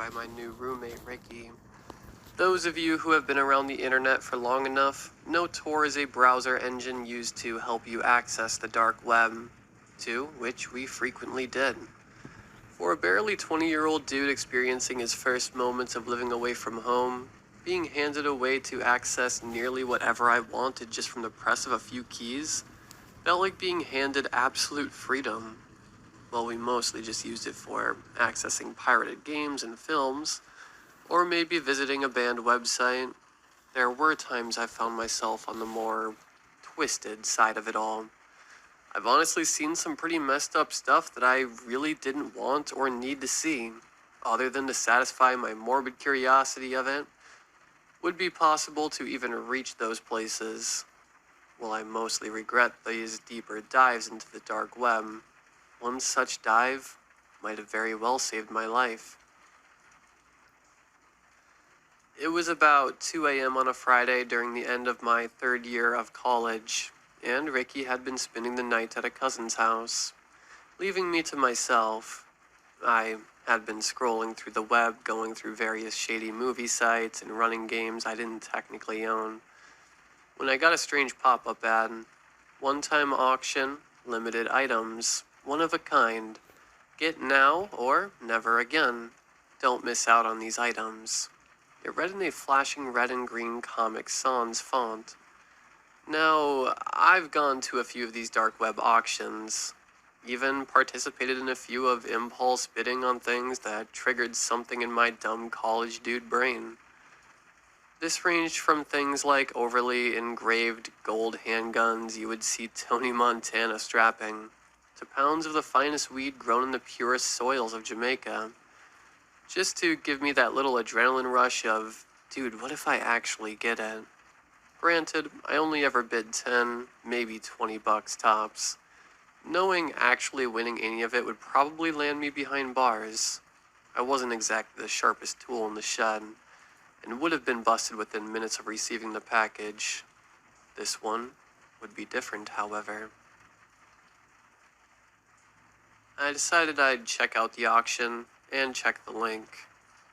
by my new roommate, Ricky. Those of you who have been around the internet for long enough know Tor is a browser engine used to help you access the dark web, to which we frequently did. For a barely 20-year-old dude experiencing his first moments of living away from home, being handed a way to access nearly whatever I wanted just from the press of a few keys felt like being handed absolute freedom. Well, we mostly just used it for accessing pirated games and films, or maybe visiting a band website. There were times I found myself on the more twisted side of it all. I've honestly seen some pretty messed up stuff that I really didn't want or need to see, other than to satisfy my morbid curiosity of it. Would be possible to even reach those places. While I mostly regret these deeper dives into the dark web, one such dive might have very well saved my life. It was about 2 a.m. on a Friday during the end of my third year of college, and Ricky had been spending the night at a cousin's house. Leaving me to myself, I had been scrolling through the web, going through various shady movie sites and running games I didn't technically own, when I got a strange pop-up ad. One-time auction, limited items, one of a kind. Get now or never again. Don't miss out on these items. It read in a flashing red and green Comic Sans font. Now, I've gone to a few of these dark web auctions, even participated in a few of impulse bidding on things that triggered something in my dumb college dude brain. This ranged from things like overly engraved gold handguns you would see Tony Montana strapping, to pounds of the finest weed grown in the purest soils of Jamaica, just to give me that little adrenaline rush of, dude, what if I actually get it? Granted, I only ever bid 10, maybe 20 bucks tops, knowing actually winning any of it would probably land me behind bars. I wasn't exactly the sharpest tool in the shed, and would have been busted within minutes of receiving the package. This one would be different, however. I decided I'd check out the auction and check the link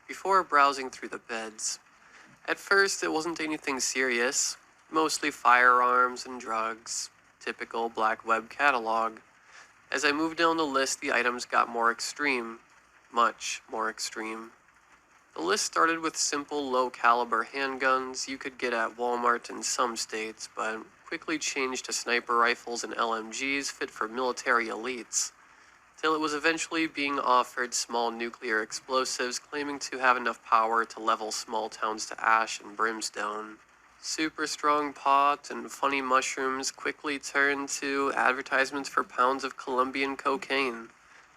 before browsing through the bids. At first, it wasn't anything serious, mostly firearms and drugs, typical black web catalog. As I moved down the list, the items got more extreme, much more extreme. The list started with simple low-caliber handguns you could get at Walmart in some states, but quickly changed to sniper rifles and LMGs fit for military elites, till it was eventually being offered small nuclear explosives claiming to have enough power to level small towns to ash and brimstone. Super strong pot and funny mushrooms quickly turned to advertisements for pounds of Colombian cocaine,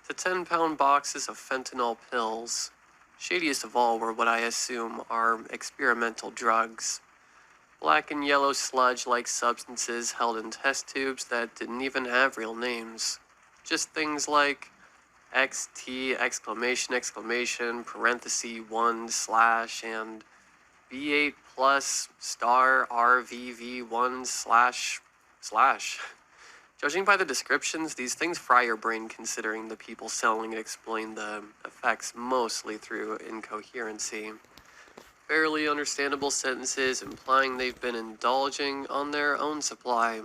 to 10-pound boxes of fentanyl pills. Shadiest of all were what I assume are experimental drugs. Black and yellow sludge-like substances held in test tubes that didn't even have real names. Just things like XT parenthesis 1 / and B8 plus star RVV1 //. Judging by the descriptions, these things fry your brain considering the people selling it explain the effects mostly through incoherency. Barely understandable sentences implying they've been indulging on their own supply.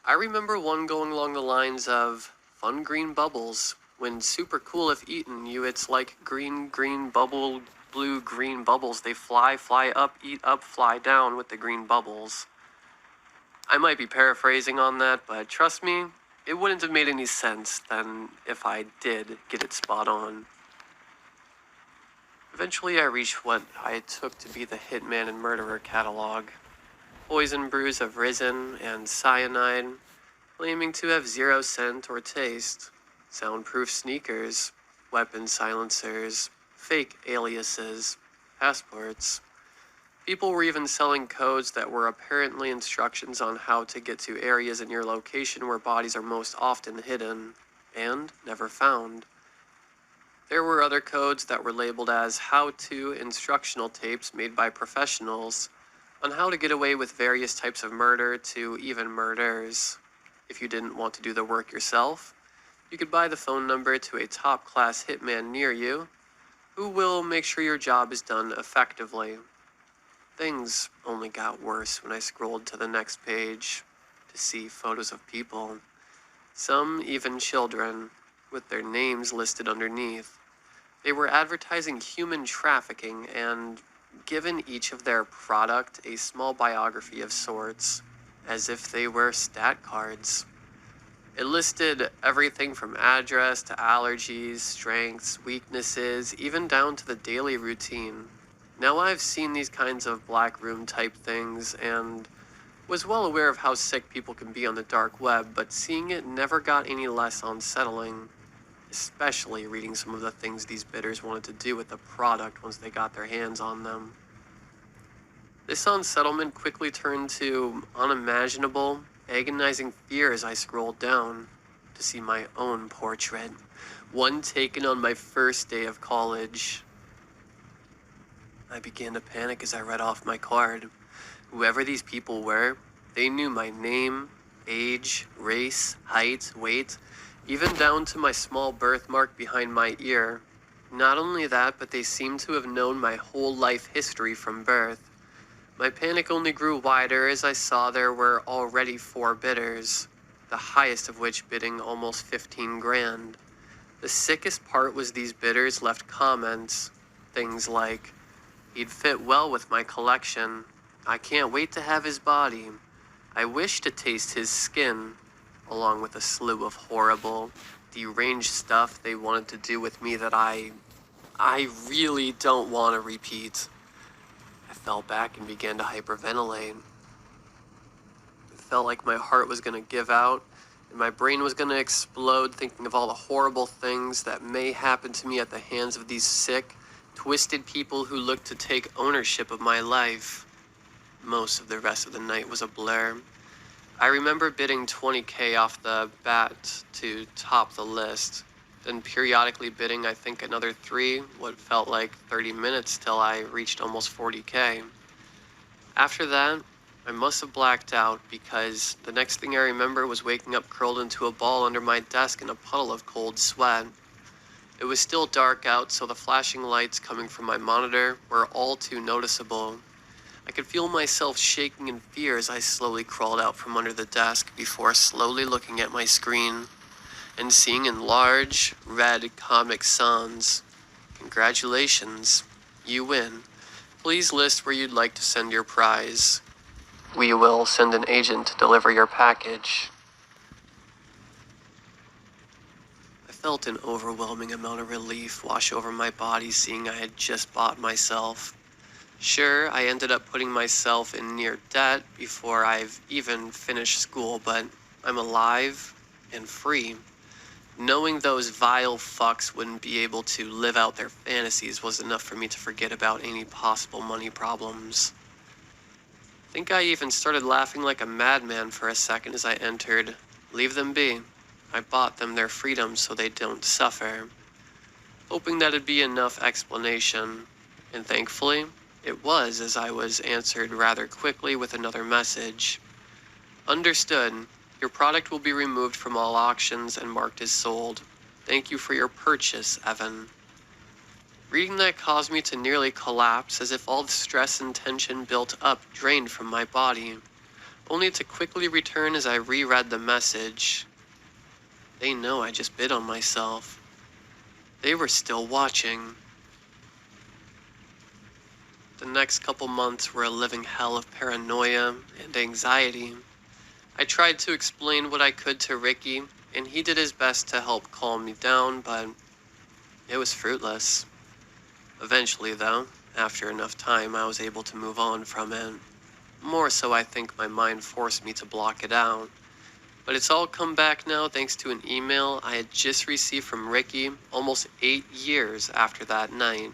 I remember one going along the lines of, fun green bubbles, when super cool if eaten you it's like green bubble, blue green bubbles, they fly up, eat up, fly down with the green bubbles. I might be paraphrasing on that, but trust me, it wouldn't have made any sense than if I did get it spot on. Eventually I reached what I took to be the Hitman and Murderer catalog. Poison brews of resin and cyanide, claiming to have 0 scent or taste, soundproof sneakers, weapon silencers, fake aliases, passports. People were even selling codes that were apparently instructions on how to get to areas in your location where bodies are most often hidden, and never found. There were other codes that were labeled as how-to instructional tapes made by professionals on how to get away with various types of murder to even murders. If you didn't want to do the work yourself, you could buy the phone number to a top-class hitman near you, who will make sure your job is done effectively. Things only got worse when I scrolled to the next page to see photos of people, some even children, with their names listed underneath. They were advertising human trafficking and given each of their product a small biography of sorts, as if they were stat cards. It listed everything from address to allergies, strengths, weaknesses, even down to the daily routine. Now, I've seen these kinds of black room type things and was well aware of how sick people can be on the dark web, but seeing it never got any less unsettling, especially reading some of the things these bidders wanted to do with the product once they got their hands on them. This unsettlement quickly turned to unimaginable, agonizing fear as I scrolled down to see my own portrait, one taken on my first day of college. I began to panic as I read off my card. Whoever these people were, they knew my name, age, race, height, weight, even down to my small birthmark behind my ear. Not only that, but they seemed to have known my whole life history from birth. My panic only grew wider as I saw there were already 4 bidders, the highest of which bidding almost 15 grand. The sickest part was these bidders left comments, things like, "He'd fit well with my collection. I can't wait to have his body. I wish to taste his skin," along with a slew of horrible, deranged stuff they wanted to do with me that I really don't want to repeat. I fell back and began to hyperventilate. It felt like my heart was going to give out and my brain was going to explode thinking of all the horrible things that may happen to me at the hands of these sick, twisted people who looked to take ownership of my life. Most of the rest of the night was a blur. I remember bidding 20K off the bat to top the list, then periodically bidding I think another 3, what felt like 30 minutes till I reached almost 40K. After that, I must have blacked out because the next thing I remember was waking up curled into a ball under my desk in a puddle of cold sweat. It was still dark out, so the flashing lights coming from my monitor were all too noticeable. I could feel myself shaking in fear as I slowly crawled out from under the desk before slowly looking at my screen and seeing in large, red Comic Sans, "Congratulations, you win. Please list where you'd like to send your prize. We will send an agent to deliver your package." I felt an overwhelming amount of relief wash over my body seeing I had just bought myself. Sure, I ended up putting myself in near debt before I've even finished school, but I'm alive and free. Knowing those vile fucks wouldn't be able to live out their fantasies was enough for me to forget about any possible money problems. I think I even started laughing like a madman for a second as I entered, "Leave them be. I bought them their freedom so they don't suffer," hoping that'd be enough explanation, and thankfully, it was, as I was answered rather quickly with another message. "Understood. Your product will be removed from all auctions and marked as sold. Thank you for your purchase, Evan." Reading that caused me to nearly collapse as if all the stress and tension built up drained from my body, only to quickly return as I reread the message. They know I just bid on myself. They were still watching. The next couple months were a living hell of paranoia and anxiety. I tried to explain what I could to Ricky, and he did his best to help calm me down, but it was fruitless. Eventually, though, after enough time, I was able to move on from it. More so, I think my mind forced me to block it out. But it's all come back now thanks to an email I had just received from Ricky almost 8 years after that night.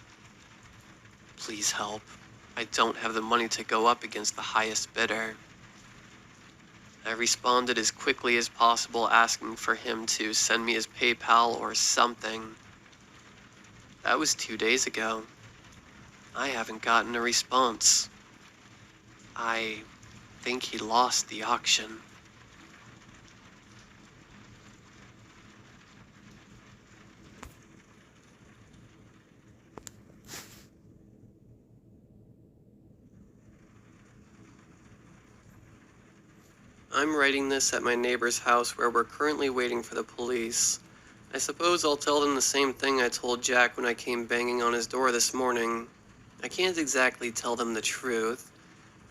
"Please help. I don't have the money to go up against the highest bidder." I responded as quickly as possible, asking for him to send me his PayPal or something. That was 2 days ago. I haven't gotten a response. I think he lost the auction. I'm writing this at my neighbor's house where we're currently waiting for the police. I suppose I'll tell them the same thing I told Jack when I came banging on his door this morning. I can't exactly tell them the truth.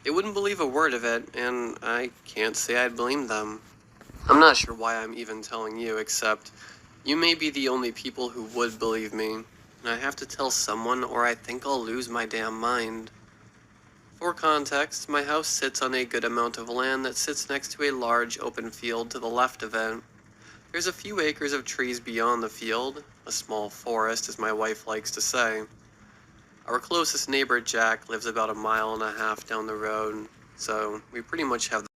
They wouldn't believe a word of it, and I can't say I'd blame them. I'm not sure why I'm even telling you, except you may be the only people who would believe me, and I have to tell someone or I think I'll lose my damn mind. For context, my house sits on a good amount of land that sits next to a large open field to the left of it. There's a few acres of trees beyond the field, a small forest as my wife likes to say. Our closest neighbor, Jack, lives about a mile and a half down the road, so we pretty much have